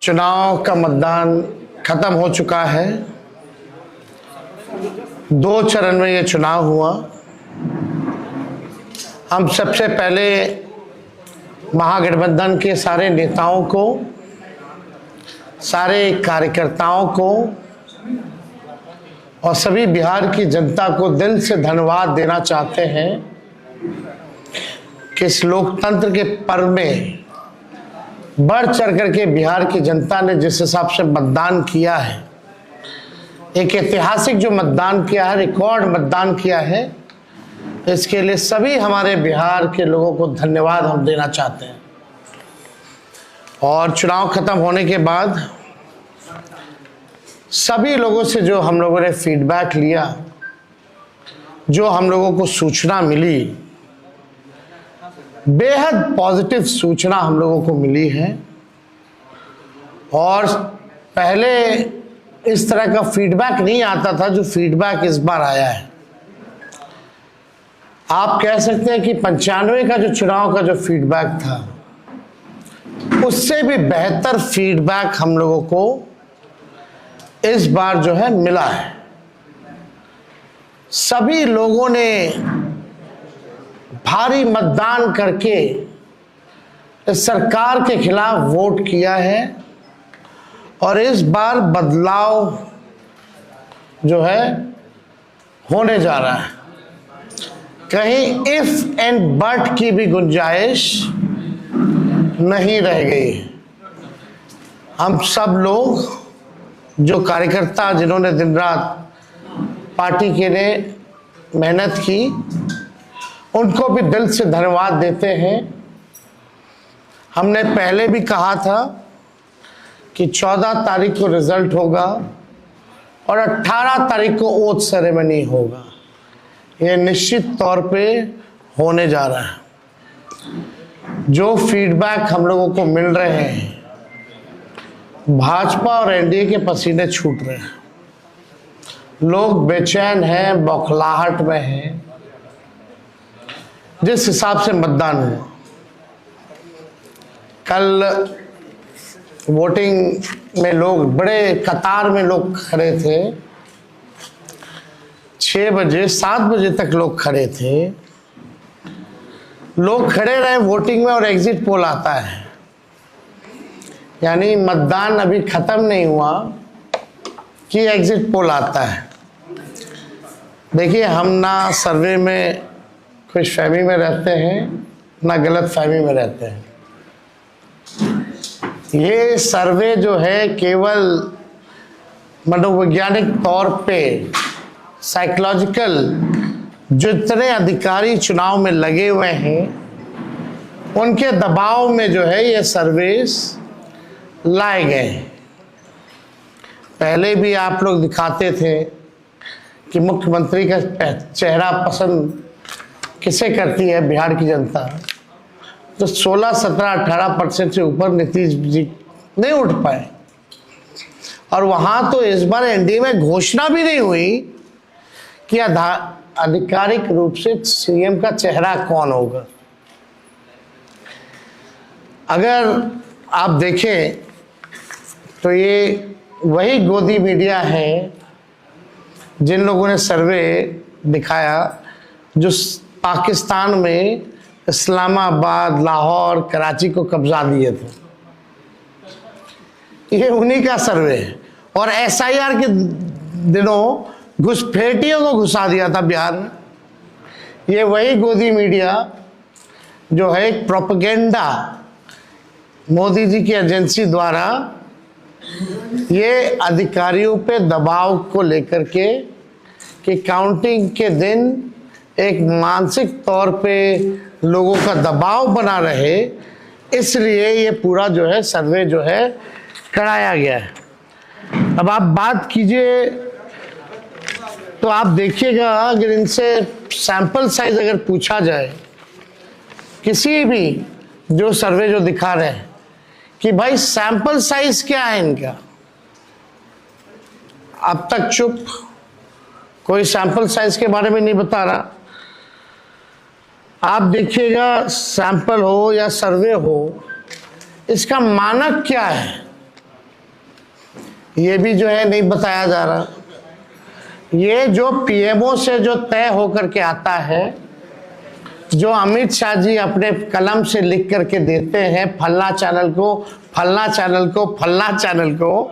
चुनाव का मतदान खत्म हो चुका है। 2 चरण में ये चुनाव हुआ। हम सबसे पहले महागठबंधन के सारे नेताओं को, सारे कार्यकर्ताओं को और सभी बिहार की जनता को दिल से धन्यवाद देना चाहते हैं कि इस लोकतंत्र के पर्व में बढ़ चढ़ करके बिहार की जनता ने जिस हिसाब से मतदान किया है, एक ऐतिहासिक जो मतदान किया है, रिकॉर्ड मतदान किया है, इसके लिए सभी हमारे बिहार के लोगों को धन्यवाद हम देना चाहते हैं। और चुनाव खत्म होने के बाद सभी लोगों से जो हम लोगों ने फीडबैक लिया, जो हम लोगों को सूचना मिली, बेहद पॉजिटिव सूचना हम लोगों को मिली है। और पहले इस तरह का फीडबैक नहीं आता था जो फीडबैक इस बार आया है। आप कह सकते हैं कि 95 का जो चुनाव का जो फीडबैक था, उससे भी बेहतर फीडबैक हम लोगों को इस बार जो है मिला है। सभी लोगों ने भारी मतदान करके इस सरकार के खिलाफ वोट किया है और इस बार बदलाव जो है होने जा रहा है। कहीं इफ एंड बट की भी गुंजाइश नहीं रह गई। हम सब लोग जो कार्यकर्ता, जिन्होंने दिन रात पार्टी के लिए मेहनत की, उनको भी दिल से धन्यवाद देते हैं। हमने पहले भी कहा था कि 14 तारीख को रिजल्ट होगा और 18 तारीख को ओथ सेरेमनी होगा। ये निश्चित तौर पे होने जा रहा है। जो फीडबैक हम लोगों को मिल रहे हैं, भाजपा और एनडीए के पसीने छूट रहे हैं। लोग बेचैन हैं, बौखलाहट में हैं। जिस हिसाब से मतदान हुआ, कल वोटिंग में लोग बड़े कतार में लोग खड़े थे। 6 बजे 7 बजे तक लोग खड़े थे। लोग खड़े रहे वोटिंग में और एग्जिट पोल आता है, यानी मतदान अभी खत्म नहीं हुआ कि एग्जिट पोल आता है। देखिए, हम ना सर्वे में खुश फहमी में रहते हैं, ना गलत फहमी में रहते हैं। ये सर्वे जो है केवल मनोवैज्ञानिक तौर पे, साइकोलॉजिकल, जितने अधिकारी चुनाव में लगे हुए हैं उनके दबाव में जो है ये सर्वेस लाए गए। पहले भी आप लोग दिखाते थे कि मुख्यमंत्री का चेहरा पसंद किसे करती है बिहार की जनता, तो 16, 17, 18% से ऊपर नीतीश जी नहीं उठ पाए। और वहां तो इस बार एनडीए में घोषणा भी नहीं हुई कि आधिकारिक रूप से सीएम का चेहरा कौन होगा। अगर आप देखें तो ये वही गोदी मीडिया है जिन लोगों ने सर्वे दिखाया, जो पाकिस्तान में इस्लामाबाद, लाहौर, कराची को कब्जा दिए थे। ये उन्हीं का सर्वे है। और एसआईआर के दिनों घुसपैठियों को घुसा दिया था बिहार में। ये वही गोदी मीडिया जो है एक प्रोपेगेंडा मोदी जी की एजेंसी द्वारा ये अधिकारियों पे दबाव को लेकर के कि काउंटिंग के दिन एक मानसिक तौर पे लोगों का दबाव बना रहे, इसलिए ये पूरा जो है सर्वे जो है कराया गया है। अब आप बात कीजिए तो आप देखिएगा, अगर इनसे सैंपल साइज अगर पूछा जाए, किसी भी जो सर्वे जो दिखा रहे हैं कि भाई सैंपल साइज क्या है इनका, अब तक चुप, कोई सैंपल साइज के बारे में नहीं बता रहा। आप देखिएगा, सैंपल हो या सर्वे हो, इसका मानक क्या है, ये भी जो है नहीं बताया जा रहा। ये जो पीएमओ से जो तय होकर के आता है, जो अमित शाह जी अपने कलम से लिख करके देते हैं, फलना चैनल को, फलना चैनल को, फलना चैनल को,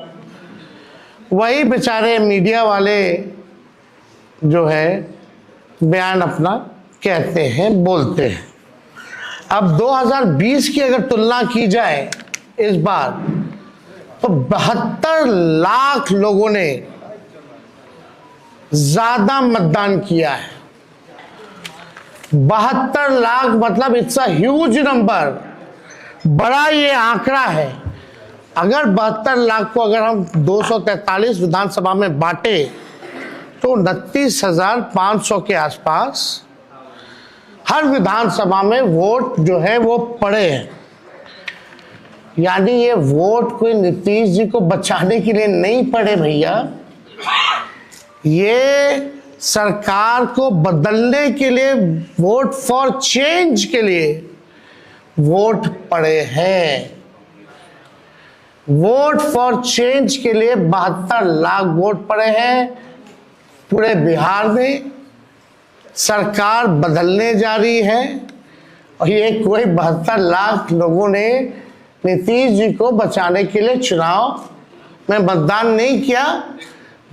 वही बेचारे मीडिया वाले जो है बयान अपना कहते हैं, बोलते हैं। अब 2020 की अगर तुलना की जाए इस बार, तो 72 लाख लोगों ने ज्यादा मतदान किया है। 72 लाख मतलब इट्स अ ह्यूज नंबर, बड़ा ये आंकड़ा है। अगर 72 लाख को अगर हम 243 विधानसभा में बांटे तो 29,500 के आसपास हर विधानसभा में वोट जो है वो पड़े हैं। यानी ये वोट कोई नीतीश जी को बचाने के लिए नहीं पड़े भैया, ये सरकार को बदलने के लिए, वोट फॉर चेंज के लिए वोट पड़े हैं। वोट फॉर चेंज के लिए 72 लाख वोट पड़े हैं। पूरे बिहार में सरकार बदलने जा रही है और ये कोई 72 लाख लोगों ने नीतीश जी को बचाने के लिए चुनाव में मतदान नहीं किया,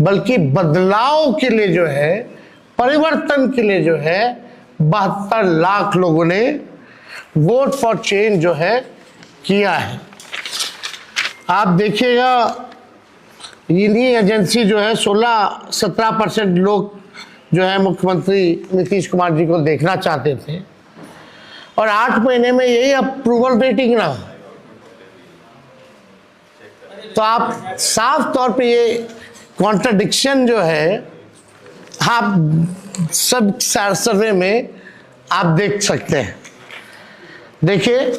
बल्कि बदलाव के लिए जो है, परिवर्तन के लिए जो है 72 लाख लोगों ने वोट फॉर चेंज जो है किया है। आप देखिएगा इन्हीं एजेंसी जो है 16-17% लोग जो है मुख्यमंत्री नीतीश कुमार जी को देखना चाहते थे और 8 महीने में यही अप्रूवल रेटिंग ना, तो आप साफ तौर पे ये कॉन्ट्रडिक्शन जो है आप सब सर्वे में आप देख सकते हैं। देखिए,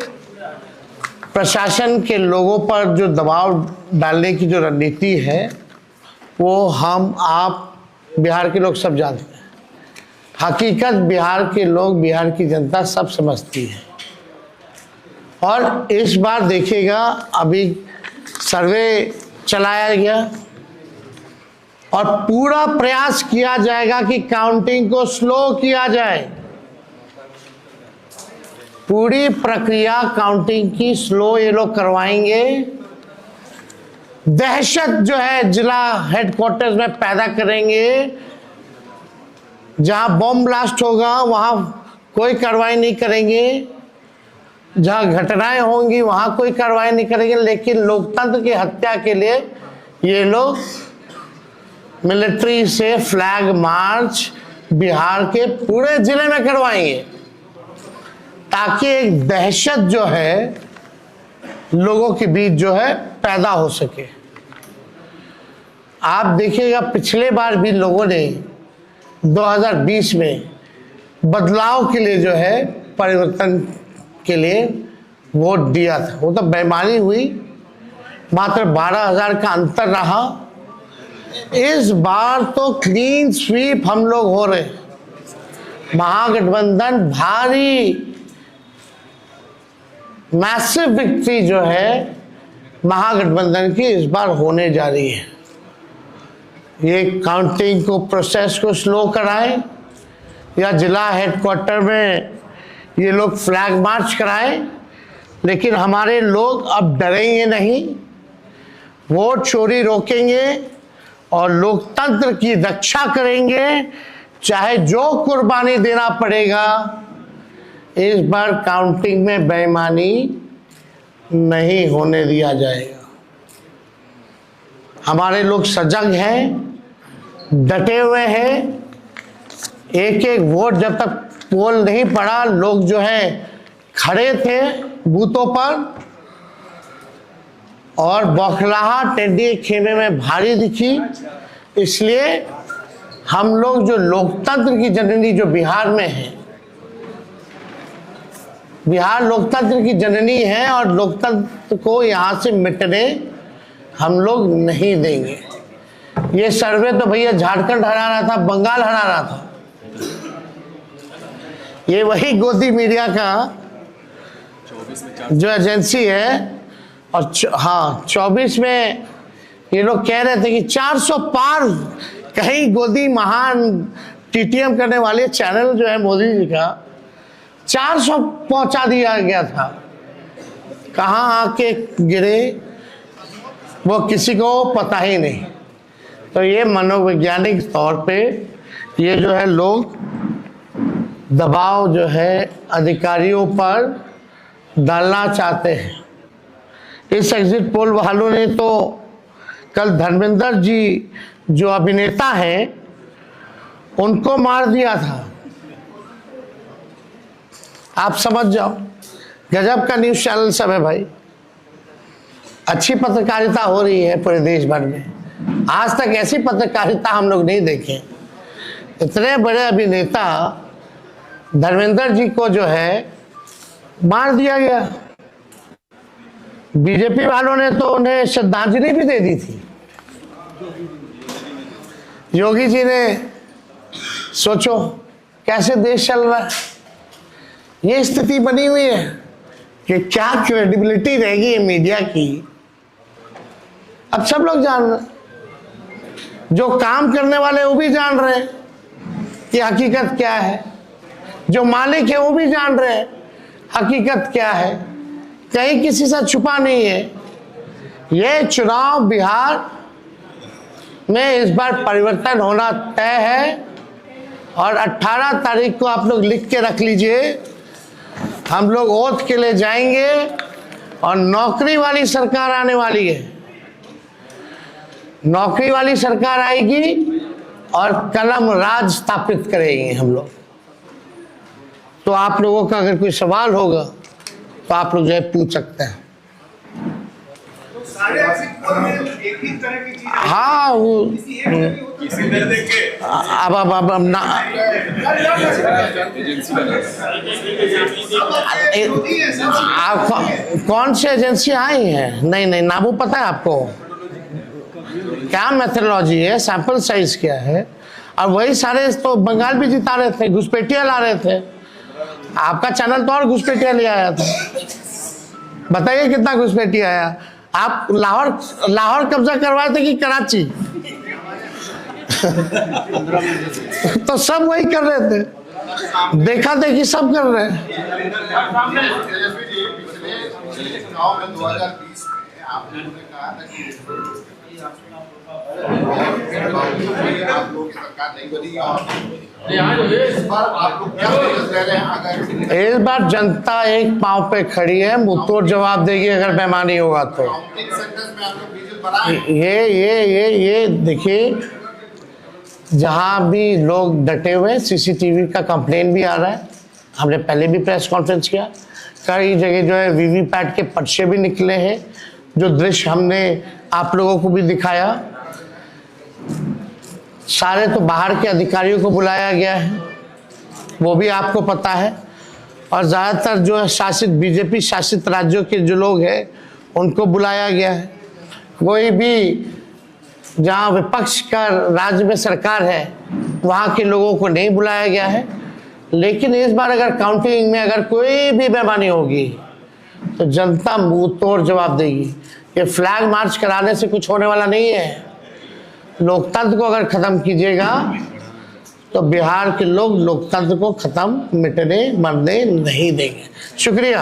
प्रशासन के लोगों पर जो दबाव डालने की जो रणनीति है वो हम आप बिहार के लोग सब जानते हैं। हकीकत बिहार के लोग, बिहार की जनता सब समझती है। और इस बार देखिएगा, अभी सर्वे चलाया गया और पूरा प्रयास किया जाएगा कि काउंटिंग को स्लो किया जाए। पूरी प्रक्रिया काउंटिंग की स्लो ये लोग करवाएंगे। दहशत जो है जिला हेडक्वार्टर्स में पैदा करेंगे। जहां बॉम्ब ब्लास्ट होगा वहां कोई कार्रवाई नहीं करेंगे, जहां घटनाएं होंगी वहां कोई कार्रवाई नहीं करेंगे, लेकिन लोकतंत्र की हत्या के लिए ये लोग मिलिट्री से फ्लैग मार्च बिहार के पूरे जिले में करवाएंगे, ताकि एक दहशत जो है लोगों के बीच जो है पैदा हो सके। आप देखिएगा, पिछले बार भी लोगों ने 2020 में बदलाव के लिए जो है, परिवर्तन के लिए वोट दिया था। वो तो बेईमानी हुई, मात्र 12,000 का अंतर रहा। इस बार तो क्लीन स्वीप हम लोग हो रहे हैं। महागठबंधन भारी मैसिव विक्ट्री जो है महागठबंधन की इस बार होने जा रही है। ये काउंटिंग को, प्रोसेस को स्लो कराएं या जिला हेडक्वार्टर में ये लोग फ्लैग मार्च कराएं, लेकिन हमारे लोग अब डरेंगे नहीं, वोट चोरी रोकेंगे और लोकतंत्र की रक्षा करेंगे, चाहे जो कुर्बानी देना पड़ेगा। इस बार काउंटिंग में बेईमानी नहीं होने दिया जाएगा। हमारे लोग सजग हैं, डटे हुए हैं। एक एक वोट जब तक पोल नहीं पड़ा, लोग जो है खड़े थे बूथों पर और बौखलाहट एनडीए खेमे में भारी दिखी। इसलिए हम लोग जो लोकतंत्र की जननी जो बिहार में है, बिहार लोकतंत्र की जननी है और लोकतंत्र को यहाँ से मिटने हम लोग नहीं देंगे। ये सर्वे तो भैया झारखंड हरा रहा था, बंगाल हरा रहा था। ये वही गोदी मीडिया का जो एजेंसी है, और हाँ 24 में ये लोग कह रहे थे कि 400 पार, कहीं गोदी महान टीटीएम करने वाले चैनल जो है मोदी जी का 400 पहुंचा दिया गया था। कहाँ आके गिरे वो किसी को पता ही नहीं। तो ये मनोवैज्ञानिक तौर पे ये जो है लोग दबाव जो है अधिकारियों पर डालना चाहते हैं। इस एग्जिट पोल वालों ने तो कल धर्मेंद्र जी जो अभिनेता हैं उनको मार दिया था। आप समझ जाओ, गजब का न्यूज़ चैनल सब है भाई। अच्छी पत्रकारिता हो रही है पूरे देश भर में। आज तक ऐसी पत्रकारिता हम लोग नहीं देखे। इतने बड़े अभिनेता धर्मेंद्र जी को जो है मार दिया गया। बीजेपी वालों ने तो उन्हें श्रद्धांजलि भी दे दी थी। योगी जी ने, सोचो कैसे देश चल रहा है। ये स्थिति बनी हुई है कि क्या क्रेडिबिलिटी रहेगी मीडिया की। अब सब लोग जान रहे, जो काम करने वाले वो भी जान रहे हैं कि हकीकत क्या है, जो मालिक है वो भी जान रहे हैं हकीकत क्या है। कहीं किसी से छुपा नहीं है। ये चुनाव बिहार में इस बार परिवर्तन होना तय है और 18 तारीख को आप लोग लिख के रख लीजिए। हम लोग ओथ के लिए जाएंगे और नौकरी वाली सरकार आने वाली है। नौकरी वाली सरकार आएगी और कलम राज स्थापित करेंगे हम लोग। तो आप लोगों का अगर कोई सवाल होगा तो आप लोग जो है पूछ सकते हैं। एक ही तरह की चीज़, हाँ वो अब ना आप कौन सी एजेंसी आई हैं? नहीं ना वो पता है आपको क्या मेथोडोलॉजी है, सैंपल साइज क्या है। और वही सारे तो बंगाल भी जिता रहे थे, घुसपैठिया ला रहे थे। आपका चैनल तो और घुसपैठिया ले आया था। बताइए कितना घुसपैठिया आया। आप लाहौर कब्जा करवाए थे कि कराची? तो सब वही कर रहे थे, देखा देखी सब कर रहे हैं। इस बार जनता एक पांव पे खड़ी है, मुंहतोड़ जवाब देगी अगर बेईमानी होगा तो। ये देखिए, जहां भी लोग डटे हुए, सीसीटीवी का कंप्लेन भी आ रहा है। हमने पहले भी प्रेस कॉन्फ्रेंस किया। कई जगह जो है वीवीपैट के पर्चे भी निकले हैं, जो दृश्य हमने आप लोगों को भी दिखाया। सारे तो बाहर के अधिकारियों को बुलाया गया है, वो भी आपको पता है। और ज़्यादातर जो है शासित बीजेपी शासित राज्यों के जो लोग हैं उनको बुलाया गया है। कोई भी जहाँ विपक्ष का राज्य में सरकार है वहाँ के लोगों को नहीं बुलाया गया है। लेकिन इस बार अगर काउंटिंग में अगर कोई भी बेईमानी होगी तो जनता मुंह तोड़ जवाब देगी। ये फ्लैग मार्च कराने से कुछ होने वाला नहीं है। लोकतंत्र को अगर खत्म कीजिएगा तो बिहार के लोग लोकतंत्र को खत्म, मिटने मरने नहीं देंगे। शुक्रिया।